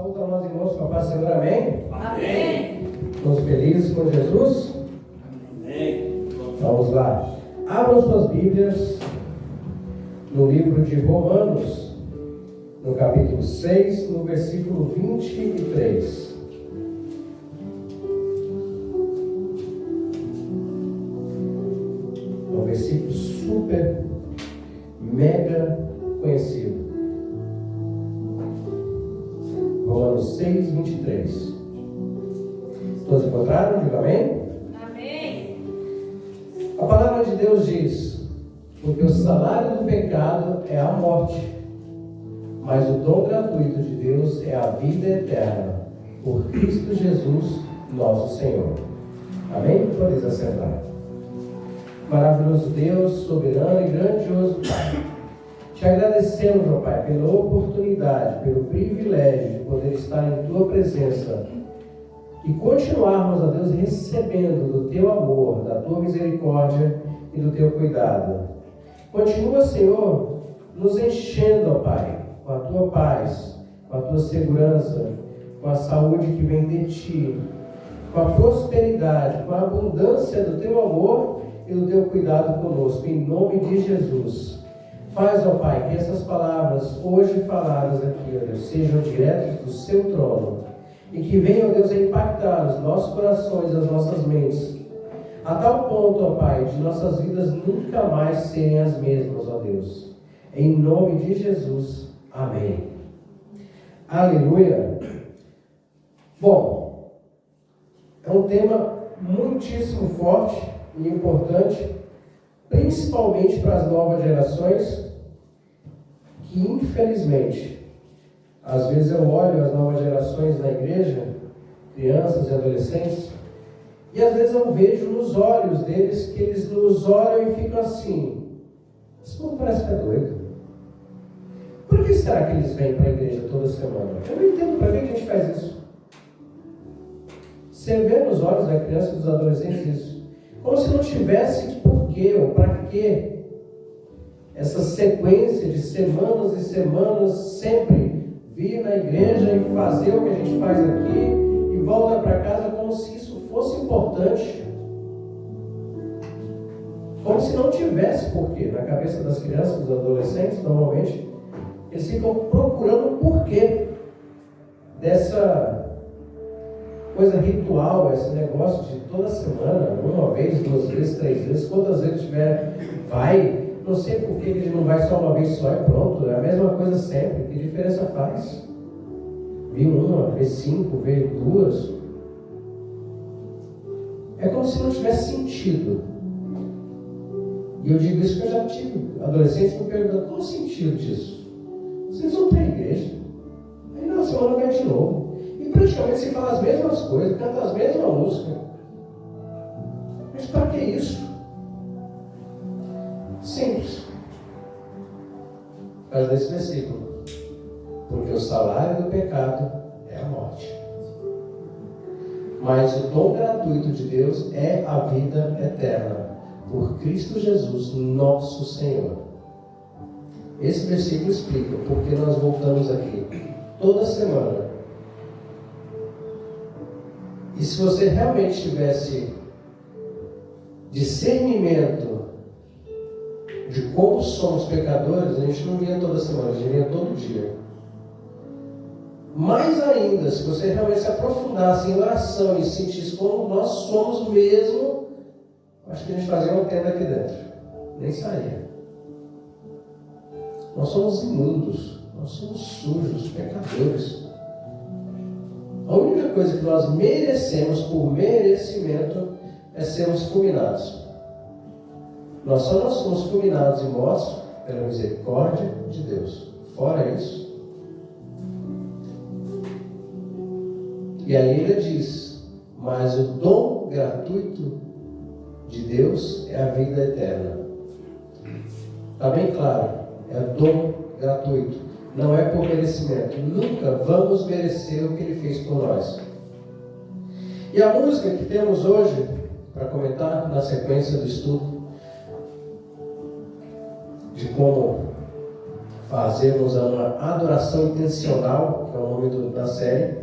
Saúde a nós, irmãos, com a paz do Senhor, amém? Amém. Estamos felizes com Jesus? Amém. Vamos lá. Abram suas Bíblias no livro de Romanos, no capítulo 6, no versículo 23. É um versículo super, mega conhecido. Romanos 6, 23. Todos encontraram? Diga amém? Amém. A palavra de Deus diz: porque o salário do pecado é a morte, mas o dom gratuito de Deus é a vida eterna, por Cristo Jesus, nosso Senhor. Amém? Podeis assentar. Maravilhoso Deus, soberano e grandioso Pai, te agradecemos, ó Pai, pela oportunidade, pelo privilégio de poder estar em Tua presença e continuarmos, ó Deus, recebendo do Teu amor, da Tua misericórdia e do Teu cuidado. Continua, Senhor, nos enchendo, ó Pai, com a Tua paz, com a Tua segurança, com a saúde que vem de Ti, com a prosperidade, com a abundância do Teu amor e do Teu cuidado conosco, em nome de Jesus. Faz, ó Pai, que essas palavras hoje faladas aqui, ó Deus, sejam diretas do Seu trono e que venham, ó Deus, a impactar os nossos corações, as nossas mentes, a tal ponto, ó Pai, de nossas vidas nunca mais serem as mesmas, ó Deus. Em nome de Jesus. Amém. Aleluia. Bom, é um tema muitíssimo forte e importante, principalmente para as novas gerações, que infelizmente, às vezes eu olho as novas gerações na igreja, crianças e adolescentes, e às vezes eu vejo nos olhos deles que eles nos olham e ficam assim: esse povo parece que é doido. Por que será que eles vêm para a igreja toda semana? Eu não entendo para que a gente faz isso. Você vê nos olhos da criança e dos adolescentes isso, como se não tivesse porquê ou para quê essa sequência de semanas e semanas sempre vir na igreja e fazer o que a gente faz aqui e volta para casa como se isso fosse importante, como se não tivesse porquê. Na cabeça das crianças e dos adolescentes, normalmente eles ficam procurando o porquê dessa coisa ritual, esse negócio de toda semana, uma vez, duas vezes, três vezes, quantas vezes tiver, vai. Não sei por que ele não vai só uma vez só e pronto, é a mesma coisa sempre. Que diferença faz? Vi uma, vê cinco, vê duas. É como se não tivesse sentido. E eu digo isso porque eu já tive adolescentes me perguntando: qual o sentido disso? Vocês vão para a igreja, aí na semana vai de novo, e praticamente se fala as mesmas coisas, canta as mesmas músicas. Mas para que isso? Simples. Por causa desse versículo. Porque o salário do pecado é a morte, mas o dom gratuito de Deus é a vida eterna, por Cristo Jesus, nosso Senhor. Esse versículo explica porque nós voltamos aqui toda semana. E se você realmente tivesse discernimento de como somos pecadores, a gente não vinha toda semana, a gente vinha todo dia. Mais ainda, se você realmente se aprofundasse em oração e sentisse como nós somos mesmo, acho que a gente fazia uma tenda aqui dentro, nem saía. Nós somos imundos, nós somos sujos, pecadores. A única coisa que nós merecemos por merecimento é sermos fulminados. Nós só não somos fulminados e mortos pela misericórdia de Deus. Fora isso. E aí ele diz: mas o dom gratuito de Deus é a vida eterna. Está bem claro, é dom gratuito, não é por merecimento. Nunca vamos merecer o que Ele fez por nós. E a música que temos hoje, para comentar na sequência do estudo, de como fazermos uma adoração intencional, que é o nome da série.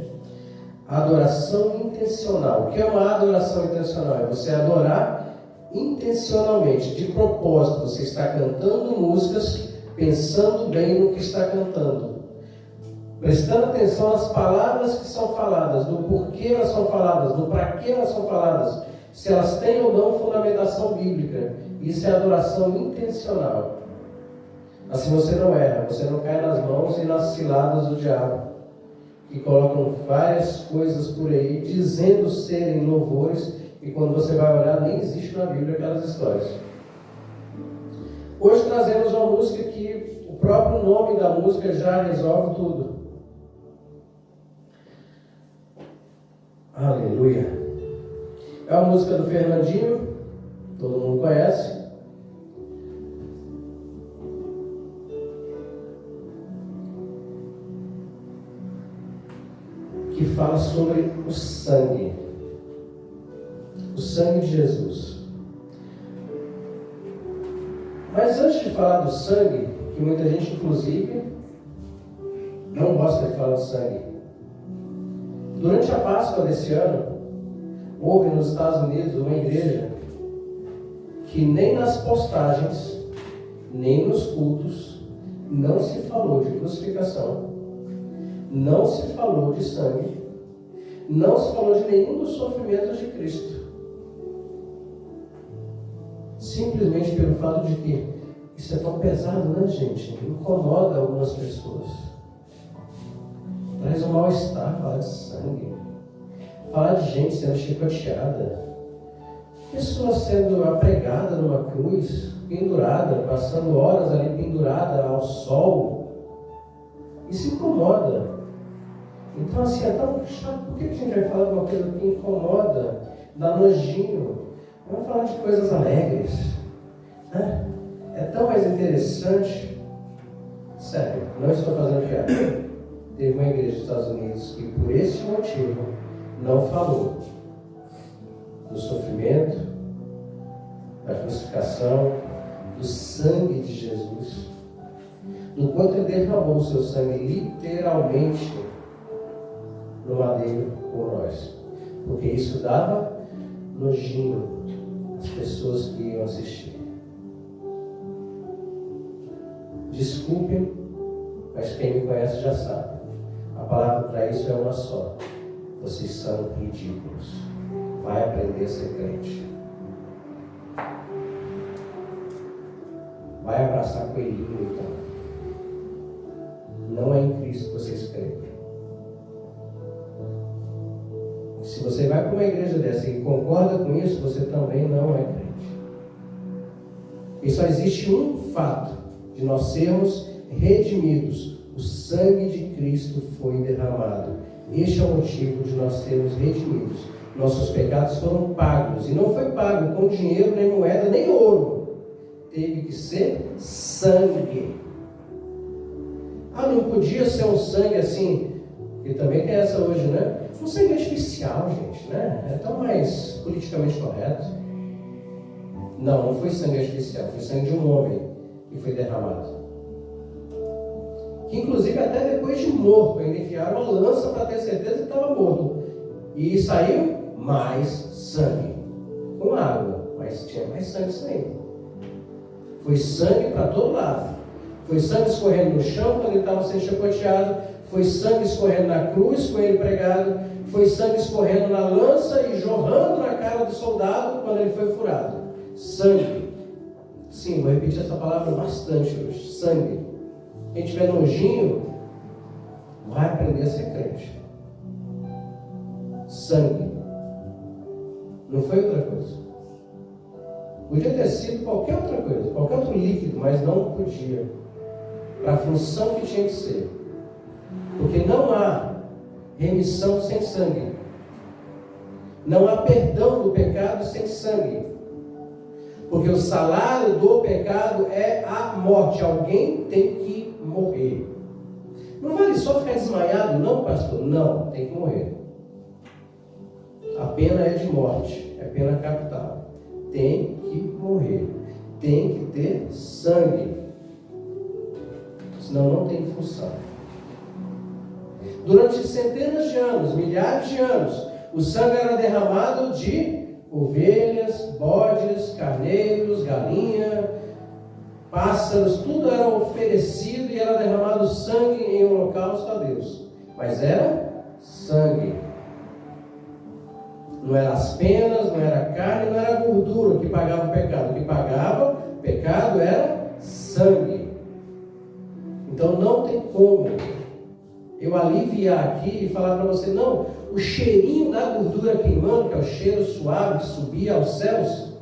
Adoração intencional. O que é uma adoração intencional? É você adorar intencionalmente, de propósito. Você está cantando músicas, pensando bem no que está cantando, prestando atenção às palavras que são faladas, do porquê elas são faladas, do para que elas são faladas, se elas têm ou não fundamentação bíblica. Isso é adoração intencional. Assim você não erra, você não cai nas mãos e nas ciladas do diabo, que colocam várias coisas por aí, dizendo serem louvores, e quando você vai olhar, nem existe na Bíblia aquelas histórias. Hoje trazemos uma música que o próprio nome da música já resolve tudo. Aleluia. É uma música do Fernandinho, todo mundo conhece. Que fala sobre o sangue de Jesus. Mas antes de falar do sangue, que muita gente inclusive não gosta de falar do sangue, durante a Páscoa desse ano, houve nos Estados Unidos uma igreja que nem nas postagens, nem nos cultos, não se falou de crucificação, não se falou de sangue, não se falou de nenhum dos sofrimentos de Cristo. Simplesmente pelo fato de que isso é tão pesado, né, gente? Incomoda algumas pessoas. Traz um mal-estar falar de sangue. Falar de gente sendo chicoteada. Pessoa sendo apregada numa cruz, pendurada, passando horas ali pendurada ao sol. Isso incomoda. Então assim, é tão chato. Por que a gente vai falar de uma coisa que incomoda? Dá nojinho. Vamos falar de coisas alegres, né? É tão mais interessante. Sério, não estou fazendo piada. Teve uma igreja dos Estados Unidos que, por esse motivo, não falou do sofrimento, da crucificação, do sangue de Jesus, do quanto ele derramou o seu sangue literalmente no madeiro por nós, porque isso dava nojinho às pessoas que iam assistir. Desculpem, mas quem me conhece já sabe. A palavra para isso é uma só. Vocês são ridículos. Vai aprender a ser crente. Vai abraçar coelhinho, então. Não é em Cristo que vocês creem. Se você vai para uma igreja dessa e concorda com isso, você também não é crente. E só existe um fato de nós sermos redimidos. O sangue de Cristo foi derramado. Este é o motivo de nós sermos redimidos. Nossos pecados foram pagos. E não foi pago com dinheiro, nem moeda, nem ouro. Teve que ser sangue. Ah, não podia ser um sangue assim, que também tem essa hoje, né? Um sangue artificial, gente, né? É tão mais politicamente correto. Não foi sangue artificial, foi sangue de um homem que foi derramado. Que inclusive até depois de morto, ainda enfiaram uma lança para ter certeza que estava morto. E saiu mais sangue. Com água, mas tinha mais sangue saindo. Foi sangue para todo lado. Foi sangue escorrendo no chão quando ele estava sendo chicoteado. Foi sangue escorrendo na cruz com ele pregado. Foi sangue escorrendo na lança e jorrando na cara do soldado quando ele foi furado. Sangue. Sim, vou repetir essa palavra bastante hoje. Sangue. Quem tiver nojinho, vai aprender a ser crente. Sangue. Não foi outra coisa. Podia ter sido qualquer outra coisa, qualquer outro líquido, mas não podia. Para a função que tinha que ser. Porque não há remissão sem sangue. Não há perdão do pecado sem sangue. Porque o salário do pecado é a morte. Alguém tem que morrer. Não vale só ficar desmaiado, não, pastor? Não, tem que morrer. A pena é de morte, é pena capital. Tem que morrer. Tem que ter sangue. Senão não tem função. Durante centenas de anos, milhares de anos, o sangue era derramado de ovelhas, bodes, carneiros, galinha, pássaros, tudo era oferecido e era derramado sangue em holocausto a Deus. Mas era sangue. Não eram as penas, não era carne, não era gordura que pagava o pecado. O que pagava o pecado era sangue. Então não tem como eu aliviar aqui e falar para você, não, o cheirinho da gordura queimando, que é o cheiro suave que subia aos céus,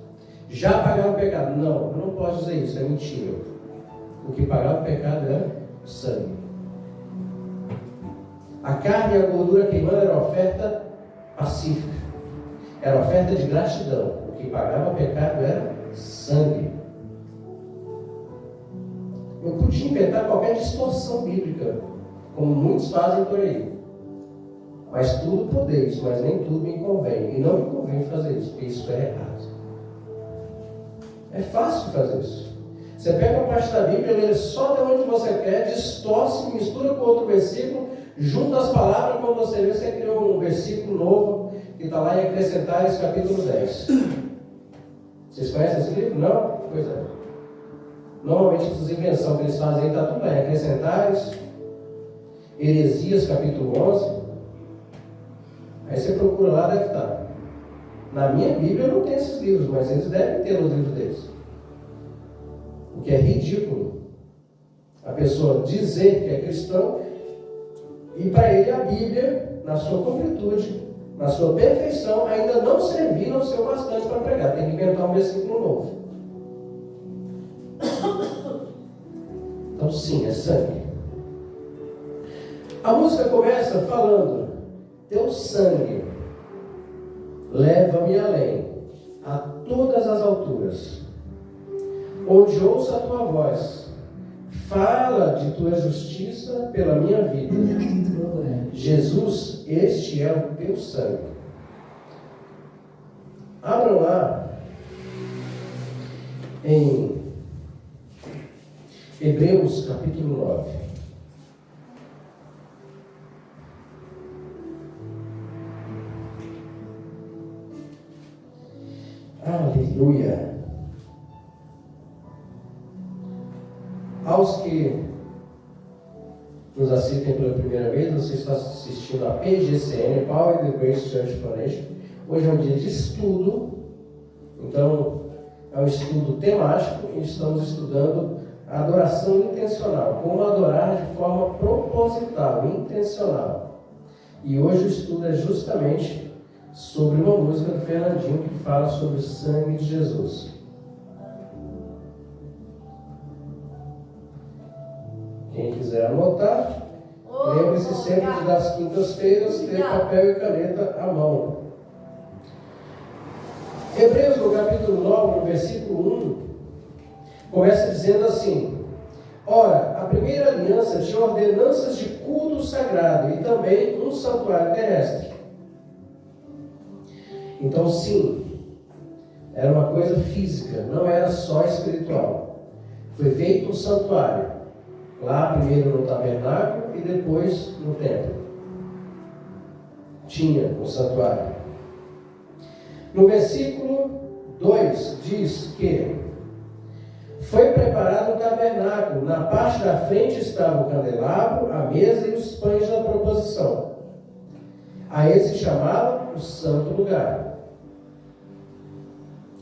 já pagava o pecado. Não, eu não posso dizer isso, é mentira. O que pagava o pecado era o sangue. A carne e a gordura queimando era oferta pacífica, era oferta de gratidão. O que pagava o pecado era sangue. Eu podia inventar qualquer distorção bíblica, como muitos fazem por aí. Mas tudo podeis, mas nem tudo me convém. E não me convém fazer isso, porque isso é errado. É fácil fazer isso. Você pega uma parte da Bíblia, lê só de onde você quer, distorce, mistura com outro versículo, junta as palavras, quando você vê, você criou um versículo novo, que está lá em Acrescentares, capítulo 10. Vocês conhecem esse livro? Não? Pois é. Normalmente essas invenções que eles fazem aí, está tudo lá em Acrescentares, Heresias, capítulo 11. Aí você procura lá, deve estar. Na minha Bíblia não tem esses livros, mas eles devem ter nos livros deles. O que é ridículo. A pessoa dizer que é cristão e para ele a Bíblia, na sua completude, na sua perfeição, ainda não servir, não ser o bastante para pregar. Tem que inventar um versículo novo. Então sim, é sangue. A música começa falando: teu sangue leva-me além, a todas as alturas, onde ouço a tua voz, fala de tua justiça pela minha vida. Jesus, este é o teu sangue. Abram lá em Hebreus capítulo 9. Aleluia. Aos que nos assistem pela primeira vez, você está assistindo a PGCN, Power the Grace Church Foundation. Hoje é um dia de estudo, então é um estudo temático e estamos estudando a adoração intencional, como adorar de forma proposital, intencional. E hoje o estudo é justamente sobre uma música do Fernandinho que fala sobre o sangue de Jesus. Quem quiser anotar, lembre-se sempre das quintas-feiras ter papel e caneta à mão. Hebreus, no capítulo 9, no versículo 1, começa dizendo assim: ora, a primeira aliança tinha ordenanças de culto sagrado e também um santuário terrestre. Então, sim, era uma coisa física, não era só espiritual. Foi feito um santuário, lá primeiro no tabernáculo e depois no templo. Tinha um santuário. No versículo 2 diz que foi preparado um tabernáculo. Na parte da frente estava o candelabro, a mesa e os pães da proposição. A esse se chamava o santo lugar.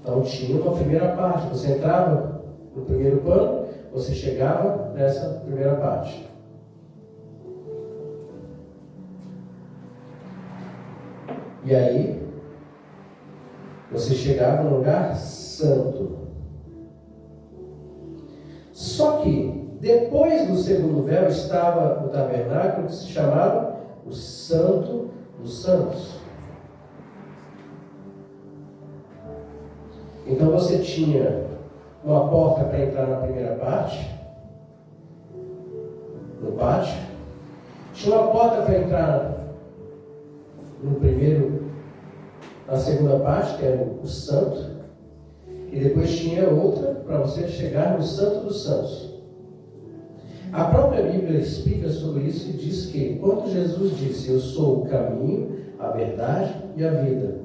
Então tinha uma primeira parte. Você entrava no primeiro pano, você chegava nessa primeira parte. E aí, você chegava no lugar santo. Só que, depois do segundo véu, estava o tabernáculo que se chamava o Santo dos Santos. Então você tinha uma porta para entrar na primeira parte, no pátio. Tinha uma porta para entrar na segunda parte, que era o santo. E depois tinha outra para você chegar no Santo dos Santos. A própria Bíblia explica sobre isso e diz que, quando Jesus disse, eu sou o caminho, a verdade e a vida,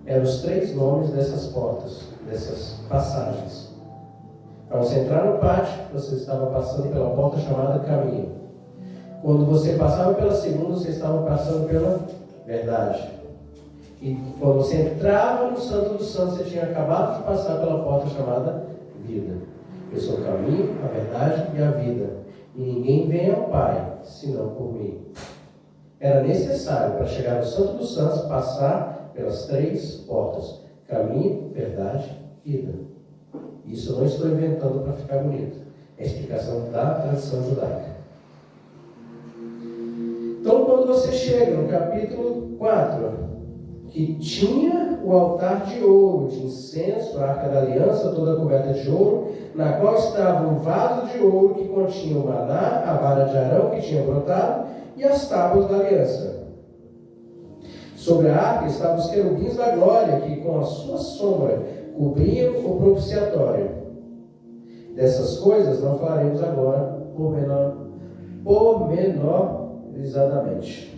eram os 3 nomes dessas portas, dessas passagens. Para você entrar no pátio, você estava passando pela porta chamada caminho. Quando você passava pela segunda, você estava passando pela verdade. E quando você entrava no Santo dos Santos, você tinha acabado de passar pela porta chamada vida. Eu sou o caminho, a verdade e a vida. E ninguém vem ao Pai, senão por mim. Era necessário, para chegar no Santo dos Santos, passar pelas 3 portas. Caminho, verdade, vida. Isso eu não estou inventando para ficar bonito. É a explicação da tradição judaica. Então, quando você chega no capítulo 4, que tinha o altar de ouro, de incenso, a arca da aliança, toda coberta de ouro, na qual estava um vaso de ouro que continha o maná, a vara de Arão que tinha brotado e as tábuas da aliança. Sobre a arca estavam os querubins da glória, que com a sua sombra cobriam o propiciatório. Dessas coisas não falaremos agora pormenorizadamente.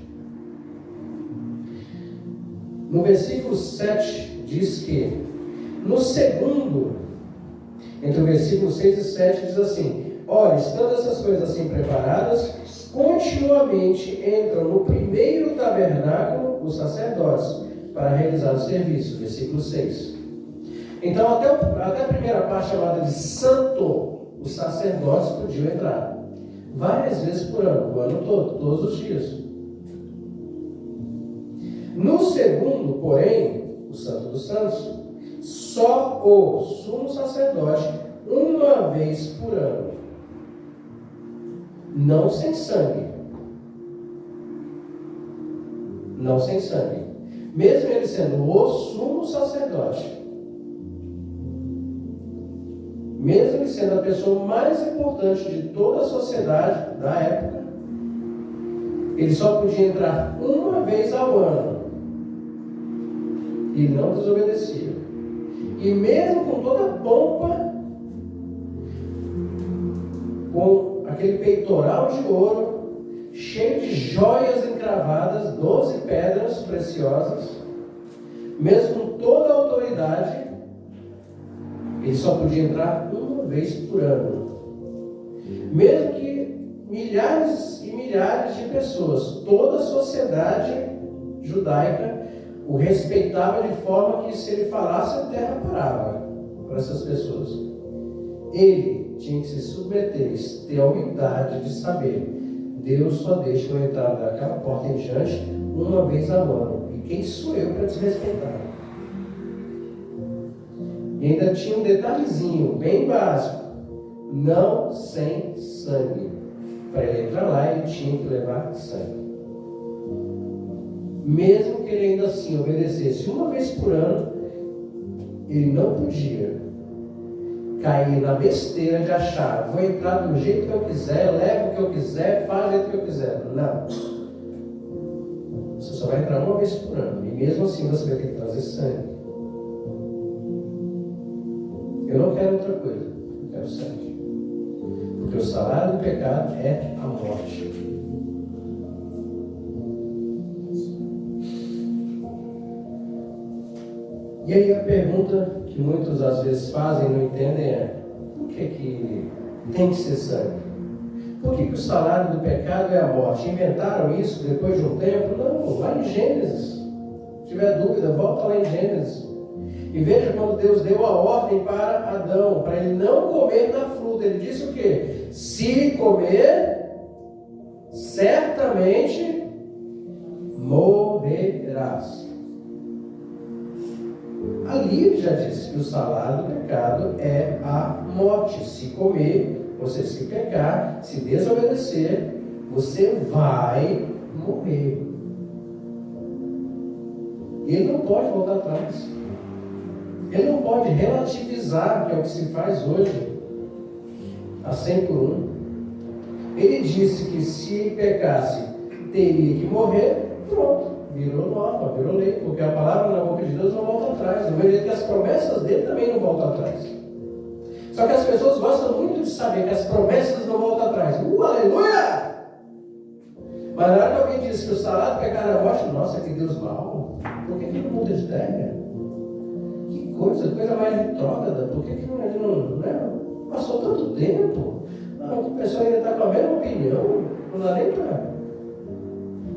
No versículo 7 diz que, no segundo, entre o versículo 6 e 7 diz assim: ora, estando essas coisas assim preparadas, continuamente entram no primeiro tabernáculo os sacerdotes para realizar o serviço. Versículo 6. Então, até a primeira parte chamada de santo, os sacerdotes podiam entrar várias vezes por ano, o ano todo, todos os dias. No segundo, porém, o Santo dos Santos, só o sumo sacerdote, uma vez por ano. Não sem sangue. Não sem sangue. Mesmo ele sendo o sumo sacerdote, mesmo ele sendo a pessoa mais importante de toda a sociedade da época, ele só podia entrar uma vez ao ano. E não desobedecia. E mesmo com toda a pompa, com aquele peitoral de ouro, cheio de joias encravadas, 12 pedras preciosas, mesmo com toda a autoridade, ele só podia entrar uma vez por ano. Mesmo que milhares e milhares de pessoas, toda a sociedade judaica, o respeitava de forma que, se ele falasse, a terra parava para essas pessoas. Ele tinha que se submeter, ter a humildade de saber: Deus só deixa eu entrar daquela porta em diante uma vez ao ano. E quem sou eu para desrespeitar? E ainda tinha um detalhezinho bem básico: não sem sangue. Para ele entrar lá, ele tinha que levar sangue. Mesmo que ele ainda assim obedecesse uma vez por ano, ele não podia cair na besteira de achar: vou entrar do jeito que eu quiser, levo o que eu quiser, faço do jeito que eu quiser. Não. Você só vai entrar uma vez por ano. E mesmo assim você vai ter que trazer sangue. Eu não quero outra coisa. Eu quero sangue. Porque o salário do pecado é a morte. E aí a pergunta que muitos às vezes fazem e não entendem é: por que tem que ser sangue? Por que o salário do pecado é a morte? Inventaram isso depois de um tempo? Não, lá em Gênesis. Se tiver dúvida, volta lá em Gênesis. E veja quando Deus deu a ordem para Adão, para ele não comer da fruta. Ele disse o quê? Se comer, certamente morrerás. Ali ele já disse que o salário do pecado é a morte. Se comer, você se pecar, se desobedecer, você vai morrer. E ele não pode voltar atrás. Ele não pode relativizar, que é o que se faz hoje, a 100 por 1. Ele disse que se pecasse, teria que morrer, pronto. Virou norma, virou lei, porque a palavra na boca de Deus não volta atrás. Do mesmo jeito que as promessas dele também não voltam atrás. Só que as pessoas gostam muito de saber que as promessas não voltam atrás. Mas na hora que alguém diz que o salário do pecado é a morte, nossa, que Deus mal. Por que não muda de ideia? Que coisa mais retrógrada. Por que não, né? Passou tanto tempo. A pessoa ainda está com a mesma opinião. Não dá nem para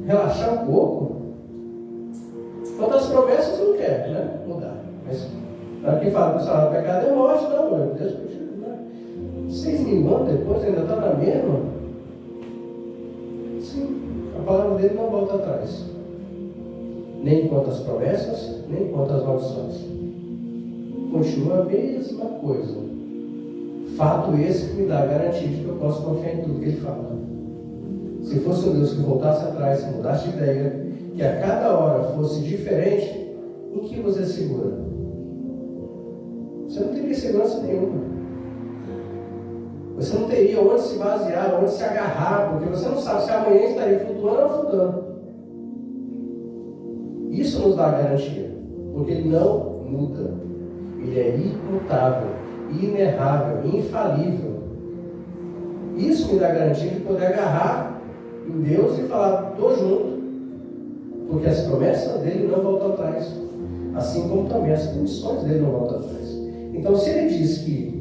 relaxar um pouco. Quantas promessas não quer, né? Mudar. Mas na hora que fala que o salário do pecado é morte, não, meu Deus, né? 6.000 anos depois ainda está na mesma. Sim, a palavra dele não volta atrás. Nem quanto às promessas, nem quanto às maldições. Continua a mesma coisa. Fato esse que me dá a garantia de que eu posso confiar em tudo que ele fala. Se fosse um Deus que voltasse atrás, que mudasse de ideia, que a cada hora fosse diferente, em que você segura? Você não teria segurança nenhuma. Você não teria onde se basear, onde se agarrar, porque você não sabe se amanhã estaria flutuando ou afundando. Isso nos dá a garantia, porque ele não muda. Ele é imutável, inerrável, infalível. Isso me dá a garantia de poder agarrar em Deus e falar, estou junto, porque as promessas dele não voltam atrás, assim como também as condições dele não voltam atrás. Então, se ele diz que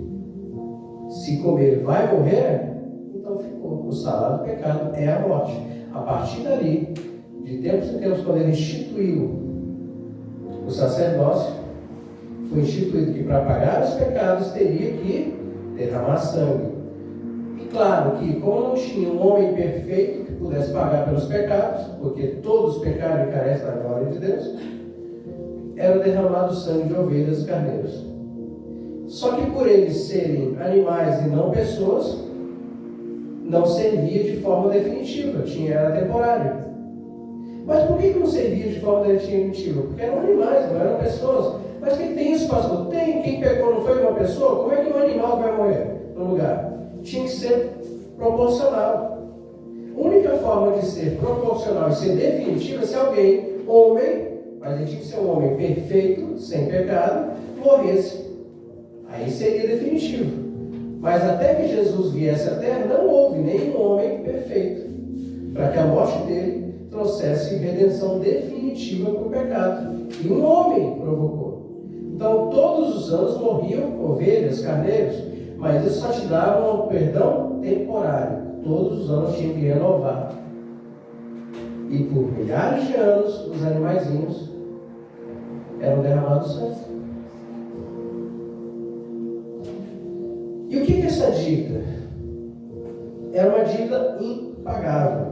se comer vai morrer, então ficou. O salário do pecado é a morte. A partir dali, de tempos em tempos, quando ele instituiu o sacerdócio, foi instituído que para pagar os pecados teria que derramar sangue. E claro que, como não tinha um homem perfeito que pudesse pagar pelos pecados, porque todos pecaram e carecem da glória de Deus, era derramado sangue de ovelhas e carneiros. Só que por eles serem animais e não pessoas, não servia de forma definitiva, era temporário. Mas por que não servia de forma definitiva? Porque eram animais, não eram pessoas. Mas quem tem isso, pastor? Tem. Quem pecou não foi uma pessoa? Como é que um animal vai morrer no lugar? Tinha que ser proporcional. A única forma de ser proporcional e ser definitiva é se alguém, homem, mas ele tinha que ser um homem perfeito, sem pecado, morresse. Aí seria definitivo. Mas até que Jesus viesse à Terra, não houve nenhum homem perfeito, para que a morte dele trouxesse redenção definitiva para o pecado. E um homem provocou. Então, todos os anos morriam ovelhas, carneiros, mas isso só te dava um perdão temporário. Todos os anos tinha que renovar. E por milhares de anos, os animaizinhos eram derramados sangue. E o que é essa dívida? Era uma dívida impagável.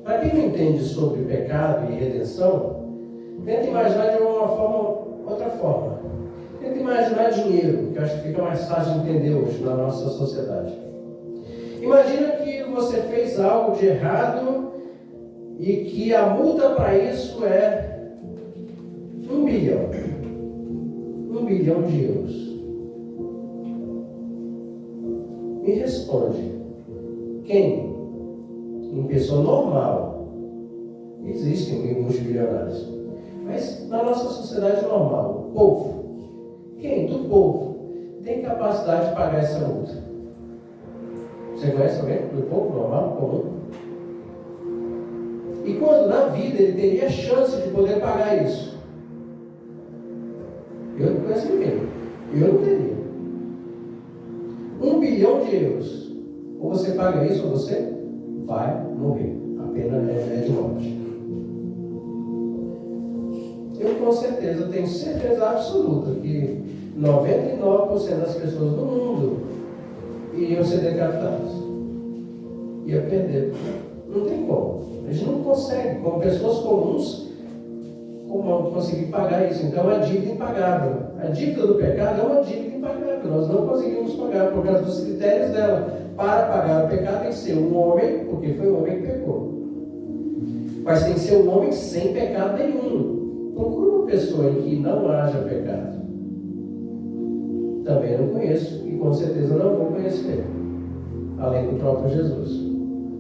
Para quem não entende sobre pecado e redenção, tenta imaginar de outra forma. Tenta imaginar dinheiro, que eu acho que fica mais fácil de entender hoje na nossa sociedade. Imagina que você fez algo de errado e que a multa para isso é 1 bilhão. 1 bilhão de euros. Me responde, quem, em pessoa normal, existem multibilionários, mas na nossa sociedade normal, o povo, quem do povo tem capacidade de pagar essa multa? Você conhece alguém do povo normal, comum? E quando na vida ele teria chance de poder pagar isso? Eu não conheço ninguém. Eu não teria. 1 bilhão de euros. Ou você paga isso ou você vai morrer. A pena é de morte. Eu com certeza tenho certeza absoluta que 99% das pessoas do mundo iriam ser decapitadas. Ia perder. Não tem como. A gente não consegue, como pessoas comuns, como conseguir pagar isso. Então é uma dívida impagável. A dívida do pecado é uma dívida impagável. Nós não conseguimos pagar por causa dos critérios dela. Para pagar o pecado tem que ser um homem, porque foi o homem que pecou. Mas tem que ser um homem sem pecado nenhum. Procura uma pessoa em que não haja pecado. Também não conheço e com certeza não vou conhecer. Além do próprio Jesus.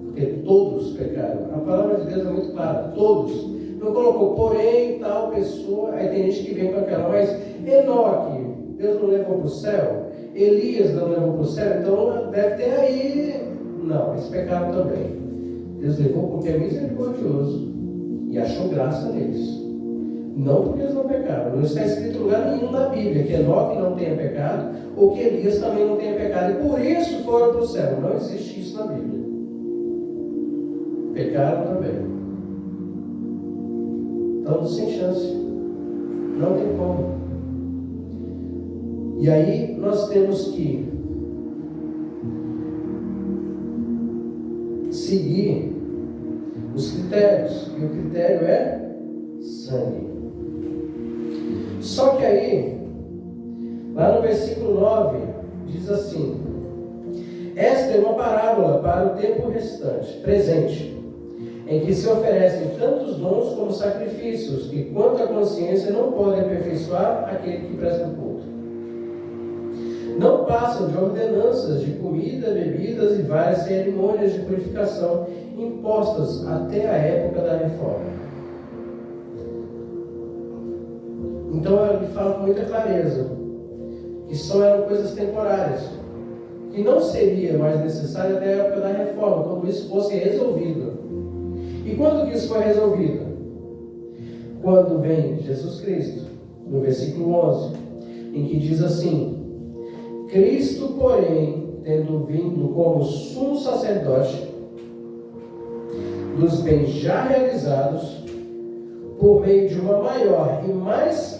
Porque todos pecaram. A palavra de Deus é muito clara. Todos. Não colocou, porém, tal pessoa. Aí tem gente que vem com aquela, mas Enoque, Deus não levou para o céu? Elias não levou para o céu? Então deve ter aí. Não, eles pecaram também. Deus levou porque é misericordioso e achou graça neles. Não porque eles não pecaram. Não está escrito em lugar nenhum na Bíblia que Enoque não tenha pecado ou que Elias também não tenha pecado. E por isso foram para o céu. Não existe isso na Bíblia. Pecaram também. Então, sem chance. Não tem como. E aí nós temos que seguir os critérios. E o critério é sangue. Só que aí, lá no versículo 9, diz assim: esta é uma parábola para o tempo restante, presente, em que se oferecem tantos dons como sacrifícios, que quanto à consciência não podem aperfeiçoar aquele que presta culto. Não passam de ordenanças de comida, bebidas e várias cerimônias de purificação impostas até a época da reforma. Então ele fala com muita clareza que só eram coisas temporárias, que não seria mais necessário até a época da reforma, quando isso fosse resolvido. E quando que isso foi resolvido? Quando vem Jesus Cristo, no versículo 11, em que diz assim: Cristo, porém, tendo vindo como sumo sacerdote dos bens já realizados, por meio de um maior e mais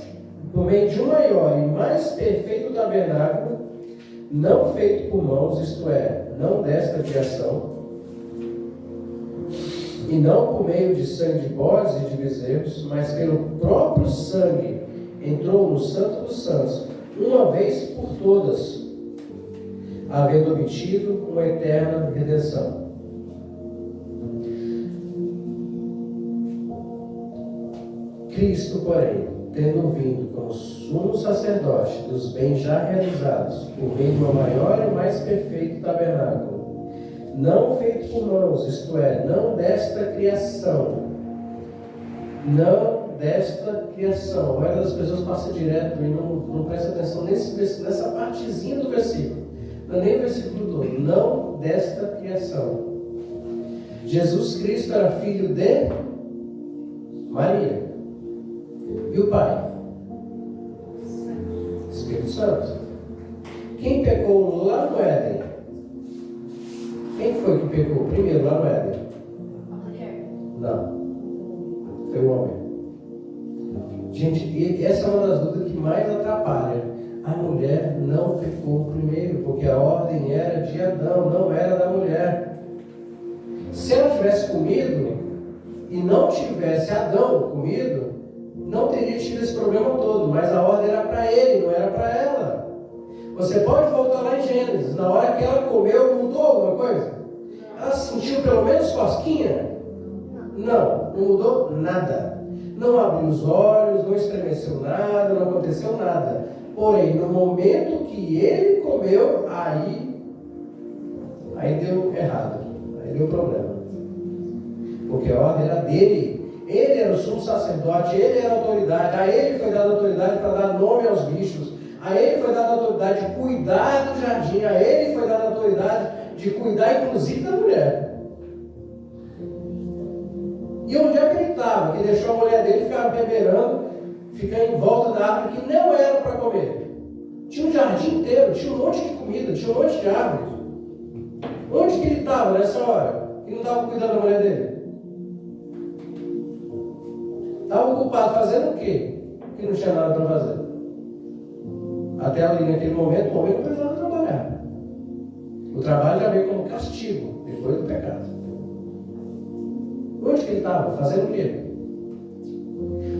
perfeito tabernáculo, não feito por mãos, isto é, não desta criação, e não por meio de sangue de bodes e de bezerros, mas pelo próprio sangue, entrou no Santo dos Santos, uma vez por todas, havendo obtido uma eterna redenção. Cristo, porém, tendo vindo como sumo sacerdote dos bens já realizados, por meio de uma maior e mais perfeito tabernáculo, não feito por mãos, isto é, não desta criação. Não desta criação. A maioria das pessoas passa direto e não presta atenção nessa partezinha do versículo. Não é nem o versículo todo. Não desta criação. Jesus Cristo era filho de Maria. E o Pai? Espírito Santo. Quem pecou lá no Éden? Quem foi que pecou primeiro lá no Éden? A mulher. Não. Foi o homem. Gente, essa é uma das dúvidas que mais atrapalha. A mulher não pecou primeiro, porque a ordem era de Adão, não era da mulher. Se ela tivesse comido e não tivesse Adão comido, não teria tido esse problema todo, mas a ordem era para ele, não era para ela. Você pode voltar lá em Gênesis, na hora que ela comeu, mudou alguma coisa? Ela sentiu pelo menos cosquinha? Não mudou nada. Não abriu os olhos, não estremeceu nada, não aconteceu nada. Porém, no momento que ele comeu, aí deu errado, aí deu problema. Porque a ordem era dele. Ele era o sumo sacerdote, ele era a autoridade, a ele foi dada a autoridade para dar nome aos bichos, a ele foi dada a autoridade de cuidar do jardim, a ele foi dada a autoridade de cuidar inclusive da mulher. E onde é que ele estava? Que deixou a mulher dele ficar beberando, ficar em volta da árvore que não era para comer. Tinha um jardim inteiro, tinha um monte de comida, tinha um monte de árvores. Onde que ele estava nessa hora? Ele não estava cuidando da mulher dele? Estava ocupado fazendo o quê? Que não tinha nada para fazer. Até ali naquele momento, o homem não precisava trabalhar. O trabalho já veio como castigo, depois do pecado. Onde que ele estava? Fazendo o quê?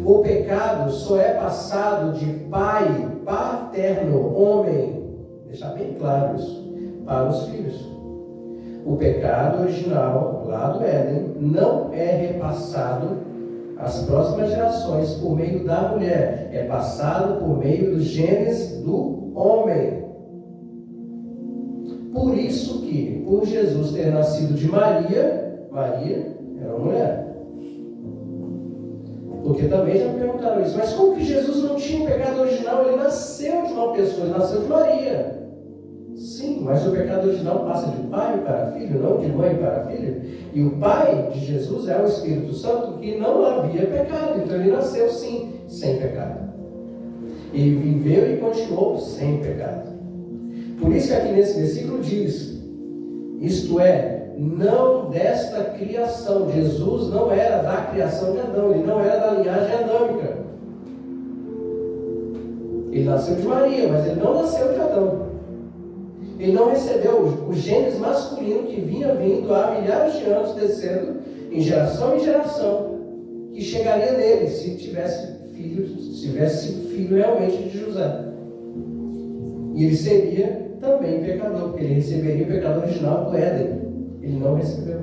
O pecado só é passado de pai paterno, homem, deixar bem claro isso, para os filhos. O pecado original, lá do Éden, não é repassado às próximas gerações por meio da mulher, é passado por meio dos genes do homem. Por isso que, por Jesus ter nascido de Maria, Maria era uma mulher. Porque também já me perguntaram isso, mas como que Jesus não tinha um pecado original? Ele nasceu de uma pessoa, ele nasceu de Maria. Sim, mas o pecado original passa de pai para filho, não de mãe para filho. E o pai de Jesus é o Espírito Santo, que não havia pecado. Então ele nasceu sim, sem pecado. E viveu e continuou sem pecado. Por isso que aqui nesse versículo diz, isto é, não desta criação. Jesus não era da criação de Adão, ele não era da linhagem adâmica. Ele nasceu de Maria, mas ele não nasceu de Adão. Ele não recebeu o gênese masculino que vinha vindo há milhares de anos, descendo em geração que chegaria nele se tivesse filho realmente de José. E ele seria também pecador, porque ele receberia o pecado original do Éden. Ele não recebeu.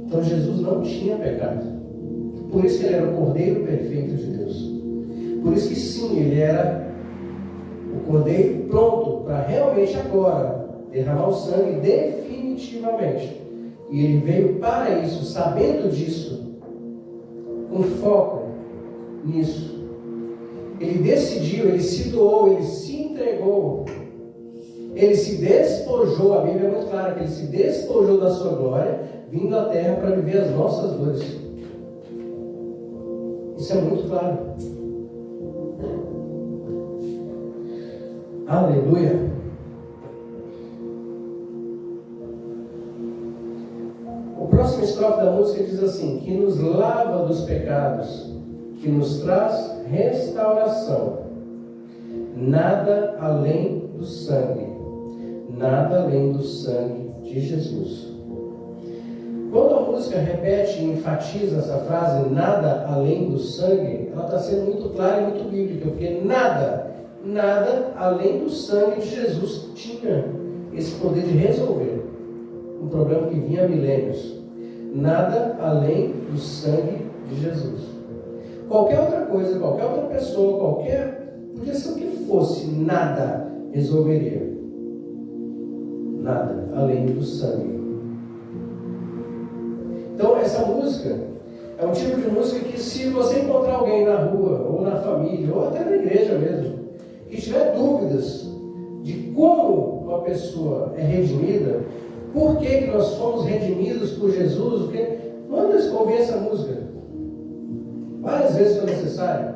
Então Jesus não tinha pecado. Por isso que ele era o Cordeiro perfeito de Deus. Por isso que sim, ele era o Cordeiro pronto para realmente agora derramar o sangue definitivamente. E ele veio para isso, sabendo disso, com foco nisso. Ele decidiu, ele se doou, ele se entregou, ele se despojou. A Bíblia é muito clara que ele se despojou da sua glória, vindo à terra para viver as nossas dores. Isso é muito claro. Aleluia. O próximo estrofe da música diz assim: que nos lava dos pecados, que nos traz restauração. Nada além do sangue. Nada além do sangue de Jesus. Quando a música repete e enfatiza essa frase, nada além do sangue, ela está sendo muito clara e muito bíblica, porque nada além do sangue de Jesus tinha esse poder de resolver um problema que vinha há milênios. Nada além do sangue de Jesus. Qualquer outra coisa, qualquer outra pessoa, podia ser o que fosse, nada resolveria. Nada além do sangue. Então essa música é um tipo de música que, se você encontrar alguém na rua, ou na família, ou até na igreja mesmo, que tiver dúvidas de como uma pessoa é redimida, por que nós fomos redimidos por Jesus, manda ouvir essa música. Várias vezes foi necessário.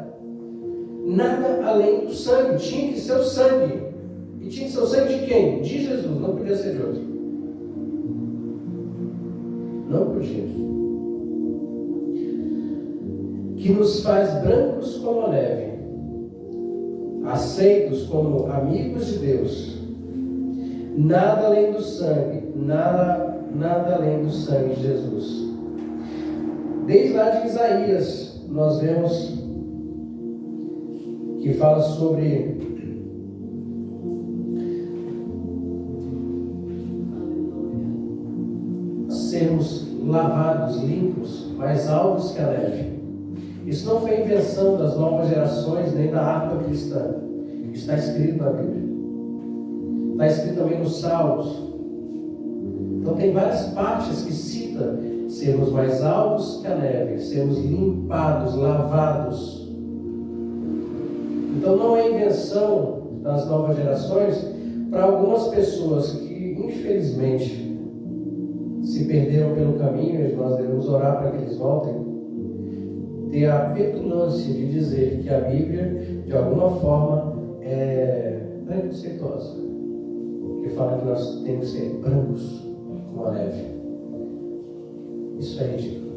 Nada além do sangue. Tinha que ser o sangue. E tinha que ser o sangue de quem? De Jesus. Não podia ser de outro. Não podia. Que nos faz brancos como a neve, aceitos como amigos de Deus. Nada além do sangue. Nada além do sangue de Jesus. Desde lá de Isaías, nós vemos que fala sobre sermos lavados, limpos, mais alvos que a neve. Isso não foi invenção das novas gerações, nem da harpa cristã. Está escrito na Bíblia. Está escrito também nos Salmos. Então tem várias partes que cita sermos mais alvos que a neve, sermos limpados, lavados. Então não é invenção das novas gerações para algumas pessoas que, infelizmente, se perderam pelo caminho, e nós devemos orar para que eles voltem, ter a petulância de dizer que a Bíblia, de alguma forma, é preconceituosa, que fala que nós temos que ser brancos como a neve. Isso é ridículo.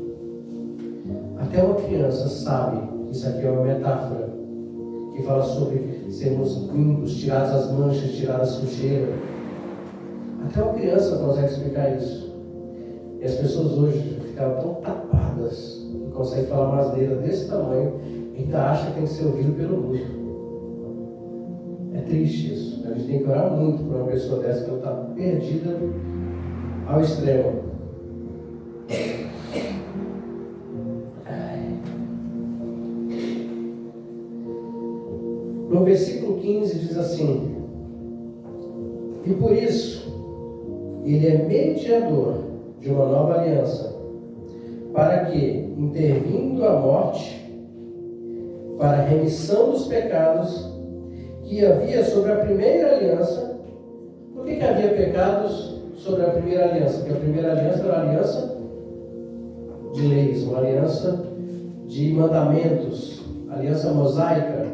Até uma criança sabe que isso aqui é uma metáfora que fala sobre sermos limpos, tiradas as manchas, tiradas a sujeira. Até uma criança consegue explicar isso. E as pessoas hoje ficaram tão tapadas que conseguem falar uma asneira desse tamanho e ainda acham que tem que ser ouvido pelo mundo. É triste isso. A gente tem que orar muito por uma pessoa dessa que ela está perdida ao extremo. No versículo 15 diz assim: e por isso ele é mediador de uma nova aliança, para que, intervindo a morte, para a remissão dos pecados, que havia sobre a primeira aliança. Por que havia pecados sobre a primeira aliança? Porque a primeira aliança era uma aliança de leis, uma aliança de mandamentos, aliança mosaica,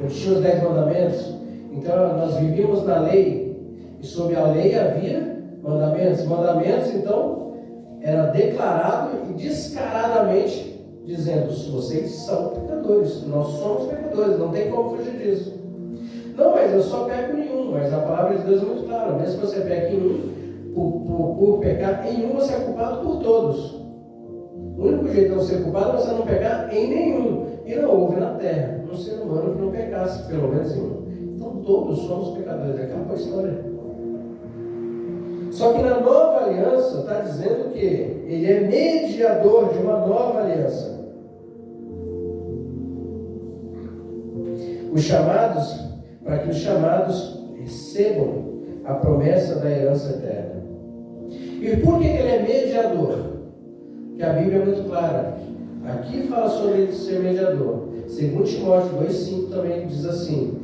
onde tinha os 10 mandamentos. Então nós vivíamos na lei, e sob a lei havia mandamentos. Mandamentos, então, era declarado e descaradamente dizendo: vocês são pecadores, nós somos pecadores, não tem como fugir disso. Não, mas eu só peco em um. Mas a palavra de Deus é muito clara: mesmo que você peque em um, por pecar em um, você é culpado por todos. O único jeito de não ser culpado é você não pecar em nenhum. E não houve na terra um ser humano que não pecasse, pelo menos em um. Então todos somos pecadores. Acabou a história. Só que na nova aliança está dizendo que ele é mediador de uma nova aliança. Para que os chamados recebam a promessa da herança eterna. E por que ele é mediador? Porque a Bíblia é muito clara. Aqui fala sobre ele ser mediador. Segundo Timóteo 2,5 também diz assim: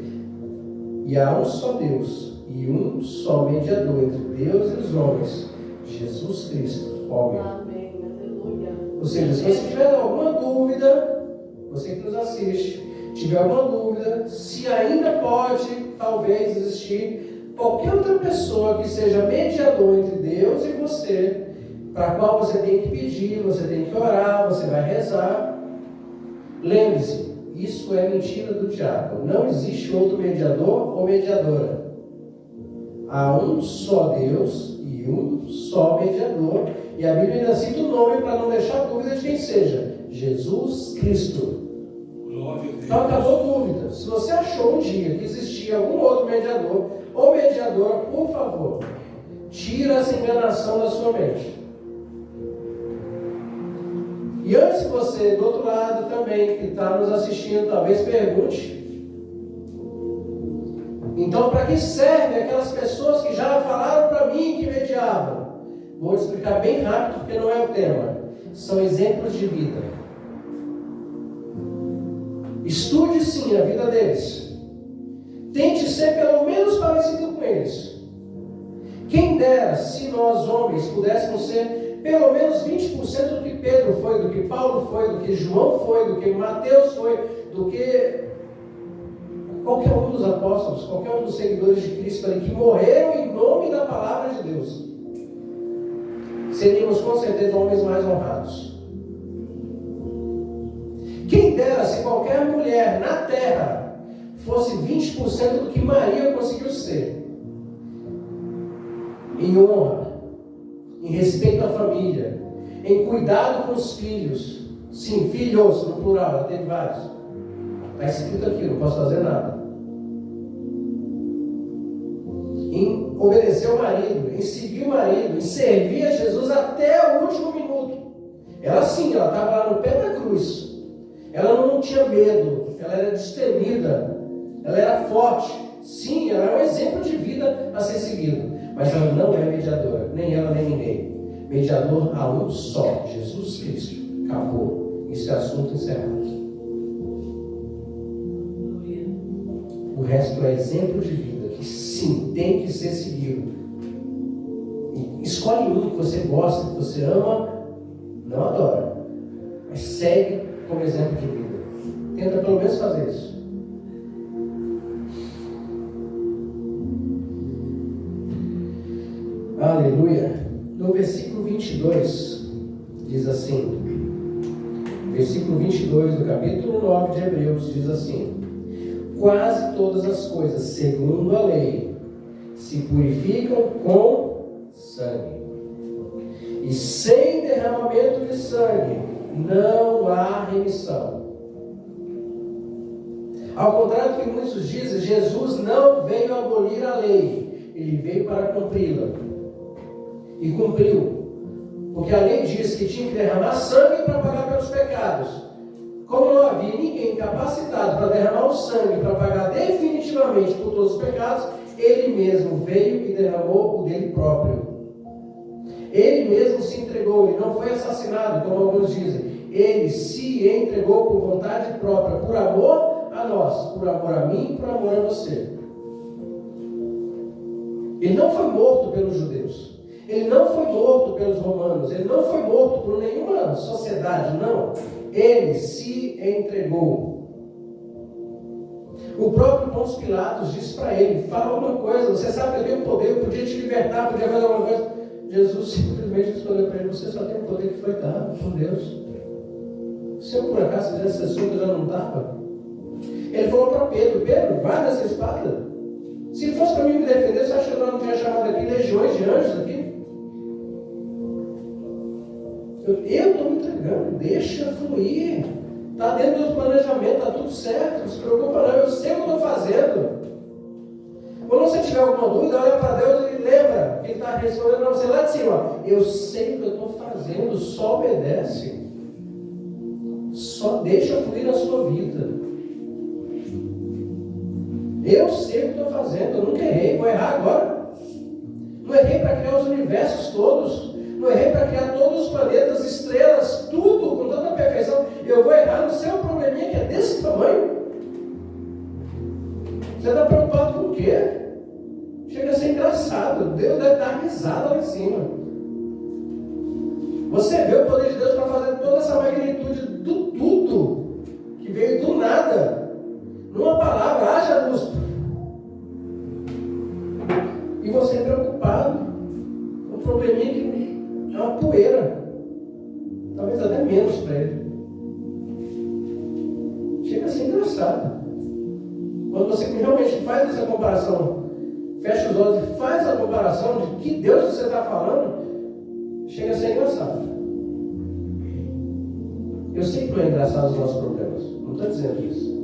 e há um só Deus e um só mediador entre Deus e os homens, Jesus Cristo, homem. Amém. Aleluia. Ou seja, se você tiver alguma dúvida, você que nos assiste, tiver alguma dúvida, se ainda pode, talvez, existir qualquer outra pessoa que seja mediador entre Deus e você, para a qual você tem que pedir, você tem que orar, você vai rezar, lembre-se, isso é mentira do diabo. Não existe outro mediador ou mediadora. Há um só Deus e um só mediador. E a Bíblia ainda cita o nome para não deixar dúvida de quem seja: Jesus Cristo. Então acabou dúvida. Se você achou um dia que existia algum outro mediador ou mediadora, por favor, tira essa enganação da sua mente. E antes que você, do outro lado também, que está nos assistindo, talvez pergunte: então para que servem aquelas pessoas que já falaram para mim que mediavam? Vou te explicar bem rápido porque não é o tema. São exemplos de vida. Estude sim a vida deles. Tente ser pelo menos parecido com eles. Quem dera se nós homens pudéssemos ser pelo menos 20% do que Pedro foi, do que Paulo foi, do que João foi, do que Mateus foi, do que qualquer um dos apóstolos, qualquer um dos seguidores de Cristo ali, que morreram em nome da palavra de Deus. Seríamos com certeza homens mais honrados. Quem dera se qualquer mulher na terra fosse 20% do que Maria conseguiu ser. Em honra, em respeito à família, em cuidado com os filhos. Sim, filhos, no plural, ela teve vários. Está escrito aqui, não posso fazer nada. Em obedecer o marido, em seguir o marido, em servir a Jesus até o último minuto. Ela sim, ela estava lá no pé da cruz. Ela não tinha medo, ela era destemida, ela era forte. Sim, ela é um exemplo de vida a ser seguido. Mas ela não é mediadora, nem ela nem ninguém. Mediador há um só, Jesus Cristo. Acabou. Isso é assunto encerrado. O resto é exemplo de vida, que sim, tem que ser seguido. Escolhe um que você gosta, que você ama, não adora, mas segue como exemplo de vida. Tenta pelo menos fazer isso. Aleluia. No versículo 22, diz assim, versículo 22 do capítulo 9 de Hebreus, diz assim: quase todas as coisas, segundo a lei, se purificam com sangue. E sem derramamento de sangue, não há remissão. Ao contrário do que muitos dizem, Jesus não veio abolir a lei, ele veio para cumpri-la. E cumpriu. Porque a lei diz que tinha que derramar sangue para pagar pelos pecados. Como não havia ninguém capacitado para derramar o sangue para pagar definitivamente por todos os pecados, ele mesmo veio e derramou o dele próprio. Ele mesmo se entregou, ele não foi assassinado, como alguns dizem. Ele se entregou por vontade própria, por amor a a nós, por amor a mim e por amor a você. Ele não foi morto pelos judeus. Ele não foi morto pelos romanos. Ele não foi morto por nenhuma sociedade, não. Ele se entregou. O próprio Pôncio Pilatos disse para ele: fala alguma coisa, você sabe que eu tenho poder, eu podia te libertar, podia fazer alguma coisa. Jesus simplesmente respondeu para ele: você só tem o poder que foi dado por Deus. Se eu por acaso fizesse essa assunto, eu já não estava. Ele falou para Pedro: Pedro, guarda essa espada. Se fosse para mim me defender, você acha que eu não tinha chamado aqui legiões de anjos aqui? Eu estou me entregando, deixa fluir. Está dentro do planejamento, está tudo certo. Não se preocupa não, eu sei o que eu estou fazendo. Quando você tiver alguma dúvida, olha para Deus e lembra que Ele está respondendo para você lá de cima. Eu sei o que eu estou fazendo, só obedece. Só deixa fluir na sua vida. Eu sei o que estou fazendo, eu nunca errei, vou errar agora. Não errei para criar os universos todos. Não errei para criar todos os planetas, estrelas, tudo com tanta perfeição. Eu vou errar no seu probleminha que é desse tamanho. Você está preocupado com o quê? Chega a ser engraçado. Deus deve dar risada lá em cima. Você vê o poder de Deus para fazer toda essa magnitude do tudo que veio do nada. Numa palavra, haja luz. E você é preocupado com o probleminha que é uma poeira. Talvez até menos para ele. Chega a ser engraçado. Quando você realmente faz essa comparação, fecha os olhos e faz a comparação de que Deus você está falando, chega a ser engraçado. Eu sei que não é engraçado os nossos problemas. Não estou dizendo isso.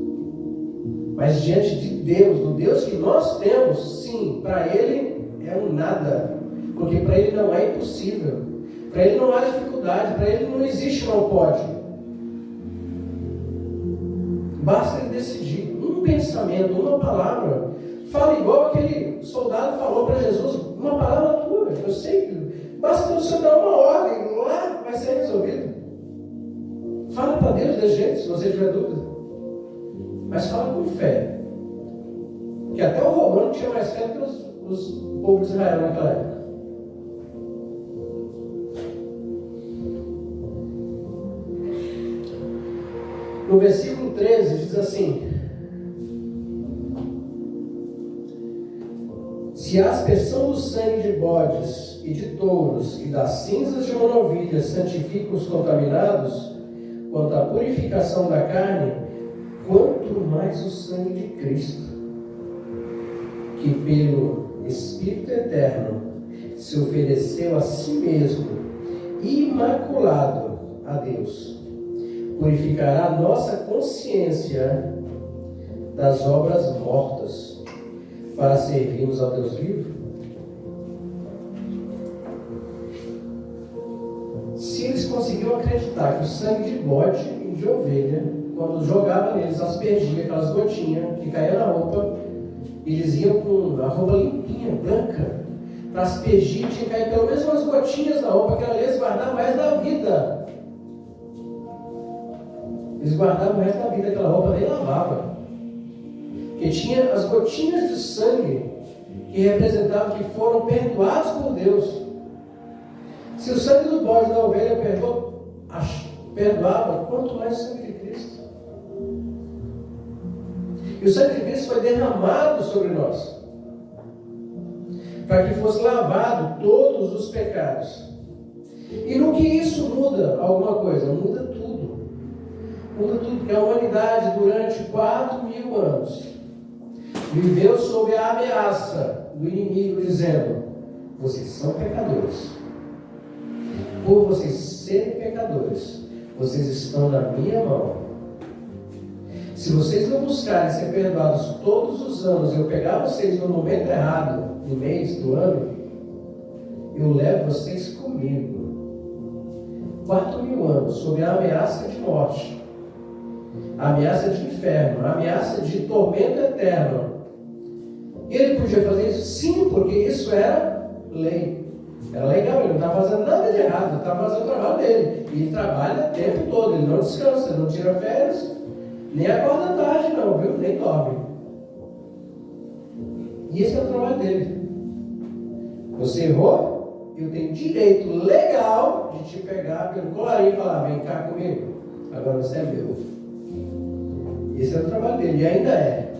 Mas diante de Deus, do Deus que nós temos, sim, para Ele é um nada. Porque para Ele não é impossível. Para Ele não há dificuldade. Para Ele não existe não pode. Basta Ele decidir. Um pensamento, uma palavra. Fala igual aquele soldado falou para Jesus. Uma palavra tua. Eu sei que basta você dar uma ordem. Lá vai ser resolvido. Fala para Deus desse jeito, se você tiver dúvida. Mas fala com fé. Que até o romano tinha mais fé do que os povos de Israel naquela época. No versículo 13 diz assim: se a aspersão do sangue de bodes e de touros e das cinzas de uma novilha santifica os contaminados, quanto à purificação da carne, quanto mais o sangue de Cristo, que pelo Espírito Eterno se ofereceu a si mesmo, imaculado a Deus, purificará a nossa consciência das obras mortas, para servirmos a Deus vivo. Se eles conseguiam acreditar que o sangue de bode e de ovelha, quando jogava neles, aspergia aquelas gotinhas que caíam na roupa, eles iam com a roupa limpinha, branca, para aspergir, tinha que cair pelo menos umas gotinhas na roupa, que eles guardavam o resto da vida. Eles guardavam o resto da vida, aquela roupa nem lavava. Porque tinha as gotinhas de sangue que representavam que foram perdoados por Deus. Se o sangue do bode e da ovelha perdoava, quanto mais o sangue de Cristo. E o sangue de Cristo foi derramado sobre nós, para que fosse lavado todos os pecados. E no que isso muda alguma coisa? Muda tudo. Muda tudo, porque a humanidade durante 4.000 anos viveu sob a ameaça do inimigo, dizendo: vocês são pecadores. Por vocês serem pecadores, vocês estão na minha mão. Se vocês não buscarem ser perdoados todos os anos, eu pegar vocês no momento errado, no mês do ano, eu levo vocês comigo. 4.000 anos sob a ameaça de morte, a ameaça de inferno, a ameaça de tormento eterno. E ele podia fazer isso? Sim, porque isso era lei. Era legal, ele não estava fazendo nada de errado, ele estava fazendo o trabalho dele. E ele trabalha o tempo todo, ele não descansa, ele não tira férias. Nem acorda tarde não, viu? Nem dorme. E esse é o trabalho dele. Você errou, eu tenho direito legal de te pegar pelo colarinho e falar, vem cá comigo, agora você é meu. Esse é o trabalho dele, e ainda é.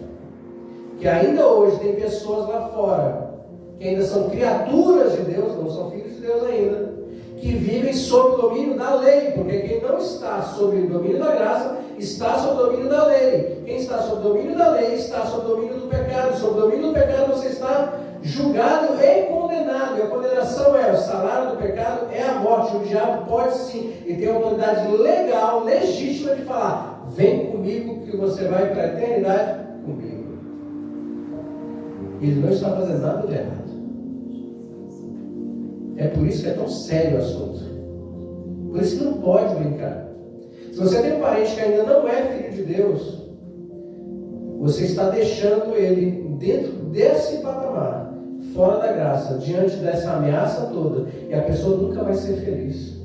Que ainda hoje tem pessoas lá fora, que ainda são criaturas de Deus, não são filhos de Deus ainda, que vivem sob o domínio da lei, porque quem não está sob o domínio da graça, está sob o domínio da lei. Quem está sob o domínio da lei, está sob o domínio do pecado. Sob o domínio do pecado você está julgado e condenado. E a condenação é, o salário do pecado é a morte. O diabo pode sim, e tem autoridade legal, legítima de falar, vem comigo que você vai para a eternidade comigo. Ele não está fazendo nada de errado. É por isso que é tão sério o assunto. Por isso que não pode brincar. Se você tem um parente que ainda não é filho de Deus, você está deixando ele dentro desse patamar, fora da graça, diante dessa ameaça toda, e a pessoa nunca vai ser feliz.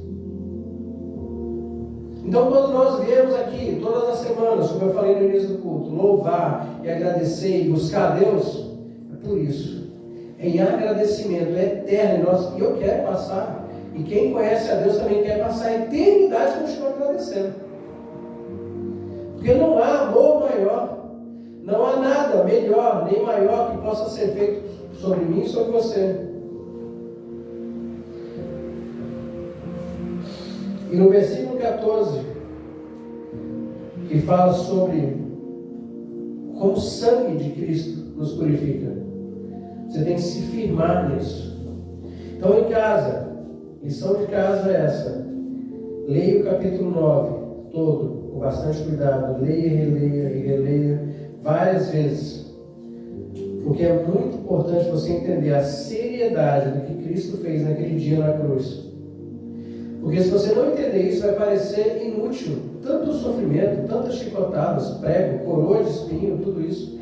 Então, quando nós viemos aqui, todas as semanas, como eu falei no início do culto, louvar e agradecer e buscar a Deus, é por isso. Em agradecimento eterno, e eu quero passar, e quem conhece a Deus também quer passar a eternidade continuando agradecendo. Porque não há amor maior, não há nada melhor nem maior que possa ser feito sobre mim e sobre você. E no versículo 14, que fala sobre como o sangue de Cristo nos purifica, você tem que se firmar nisso. Então, em casa, lição de casa é essa: leia o capítulo 9 todo, com bastante cuidado, leia e releia várias vezes, porque é muito importante você entender a seriedade do que Cristo fez naquele dia na cruz. Porque se você não entender isso, vai parecer inútil tanto o sofrimento, tantas chicotadas, prego, coroa de espinho, tudo isso.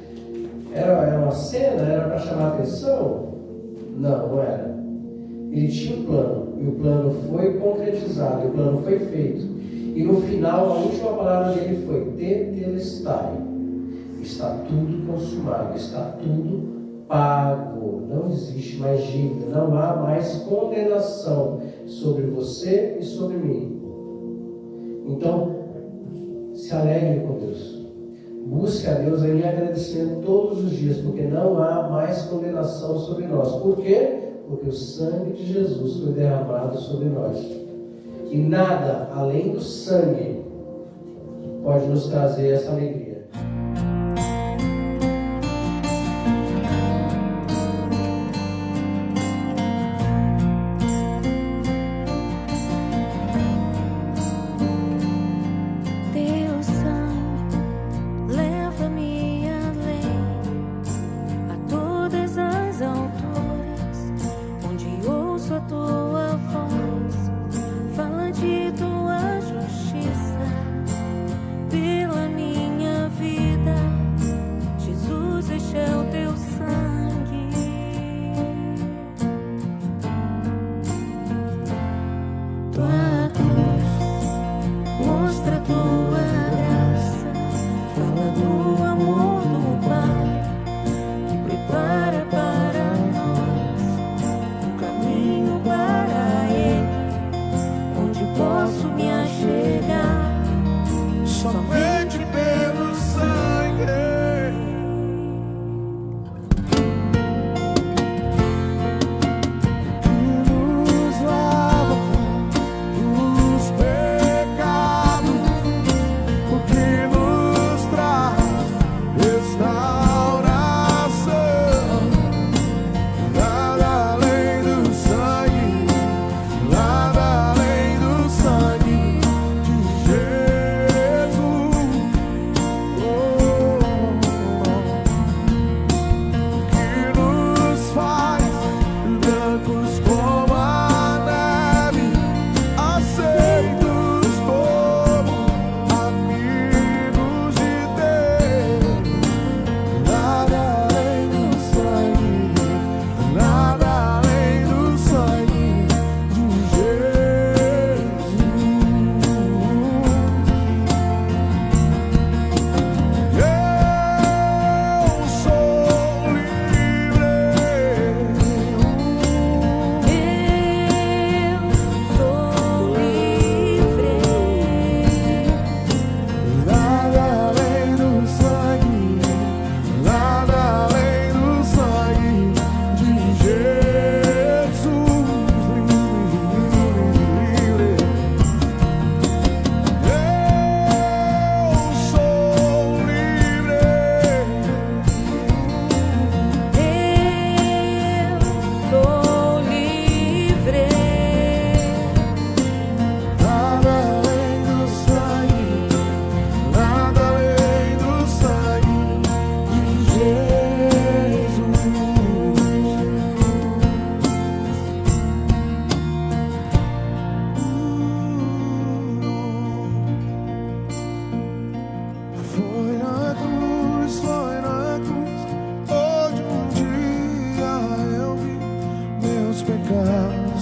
Era uma cena? Era para chamar atenção? Não, não era. Ele tinha um plano, e o plano foi concretizado, e o plano foi feito. E no final, a última palavra dele foi tetelestai. Está tudo consumado, está tudo pago. Não existe mais dívida, não há mais condenação sobre você e sobre mim. Então, se alegre com Deus. Busque a Deus em agradecimento todos os dias, porque não há mais condenação sobre nós. Por quê? Porque o sangue de Jesus foi derramado sobre nós. E nada além do sangue pode nos trazer essa alegria. Fala de tua justiça pela minha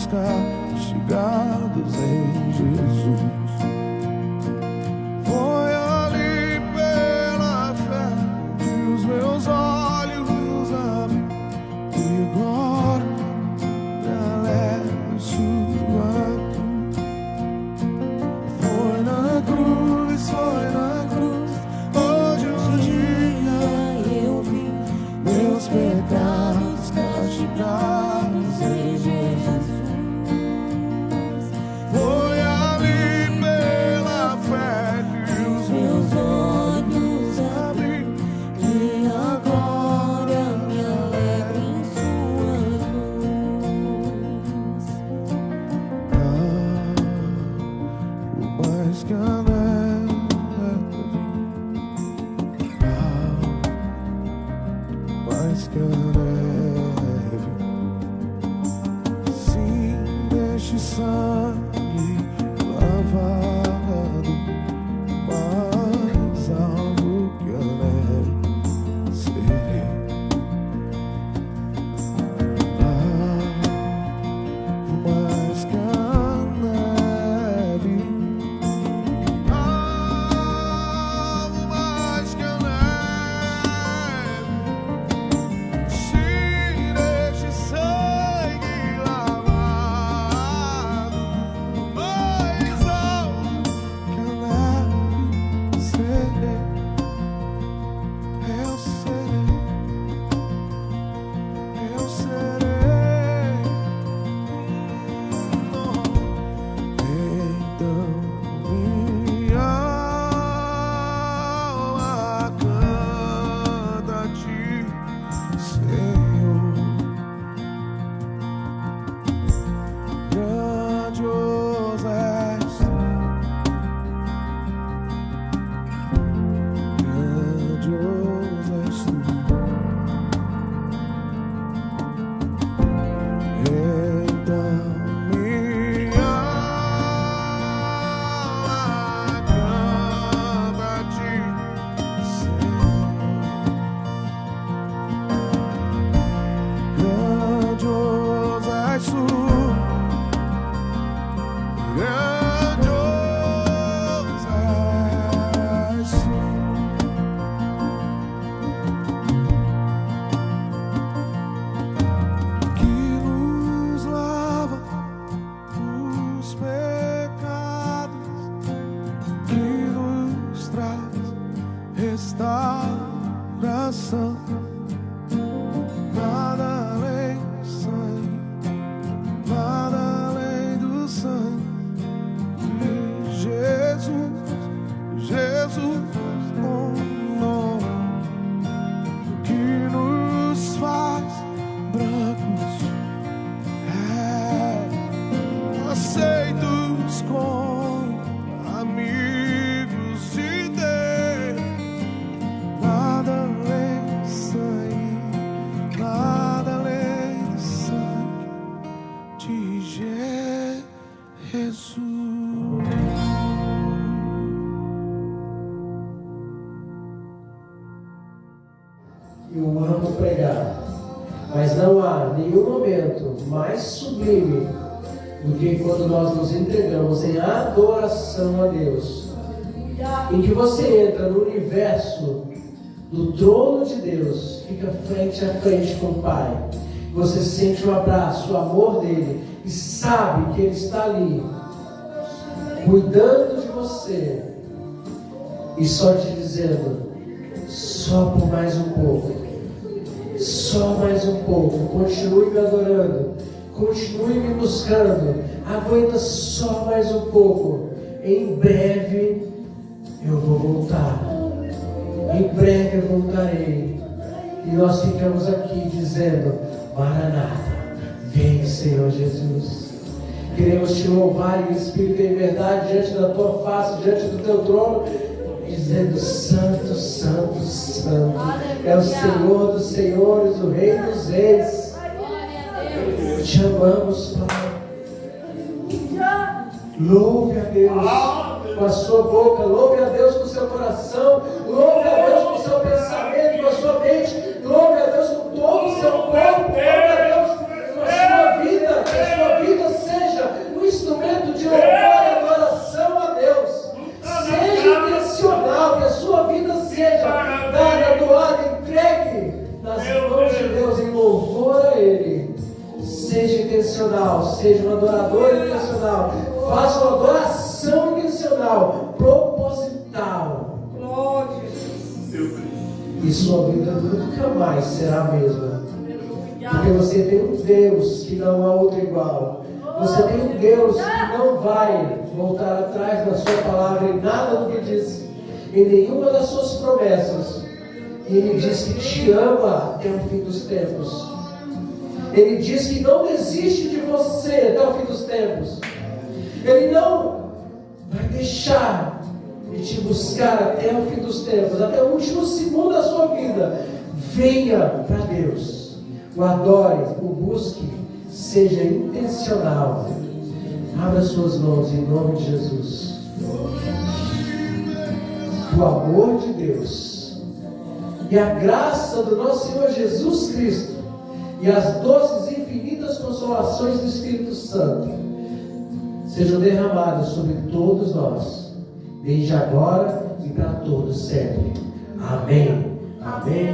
mais castigados em Jesus. Foi ali pela fé que os meus olhos abrem e agora me alegro sua cruz. Foi na cruz, onde um dia eu vi meus pecados castigados em Jesus. Foi ali pela fé que os meus olhos abri e agora me alegro em sua luz. O mais que a neve, mais que a neve, sim, deixe sangue lavado, mais alvo que a neve serei. Mais que a neve, mais que a neve, se deixe sangue lavado, mais alto que a neve serei. Eu serei, eu serei. Então minha alma canta a ti, Senhor. Grandioso és tu, grandioso és tu. Então minha alma canta a ti, Senhor. Grandioso és tu, grandioso és tu. Que nos lava dos pecados, que nos traz restauração. Nada além do sangue, nada além do sangue de Jesus, Jesus, um nome que nos faz brancos, aceitos como amigos de Deus. Nada além do sangue, nada além do sangue de Jesus. Eu amo pregar, mas não há nenhum momento mais sublime do que quando nós nos entregamos em adoração a Deus, em que você entra no universo do trono de Deus, fica frente a frente com o Pai, você sente o abraço, o amor dele e sabe que ele está ali cuidando de você e só te dizendo: só por mais um pouco, só mais um pouco, continue me adorando, continue me buscando, aguenta só mais um pouco, em breve eu vou voltar, em breve eu voltarei. E nós ficamos aqui dizendo: Maranata, vem Senhor Jesus. Queremos te louvar em espírito e em verdade diante da tua face, diante do teu trono, dizendo: Santo, Santo, Santo, é o Senhor dos senhores, o Rei dos reis. Te amamos, Pai. Louve a Deus com a sua boca, louve a Deus com o seu coração, louve a Deus com o seu pensamento, com a sua mente, louve a Deus com todo o seu corpo, louve a Deus com a sua vida intencional, seja um adorador intencional, faça uma adoração intencional, proposital. Glória. E sua vida nunca mais será a mesma. Porque você tem um Deus que não há outro igual. Você tem um Deus que não vai voltar atrás da sua palavra em nada do que diz, em nenhuma das suas promessas. E Ele diz que te ama até o fim dos tempos. Ele diz que não desiste de você até o fim dos tempos. Ele não vai deixar de te buscar até o fim dos tempos, até o último segundo da sua vida. Venha para Deus, o adore, o busque, seja intencional. Abra suas mãos em nome de Jesus. O amor de Deus e a graça do nosso Senhor Jesus Cristo e as doces e infinitas consolações do Espírito Santo sejam derramadas sobre todos nós, desde agora e para todos sempre. Amém. Amém.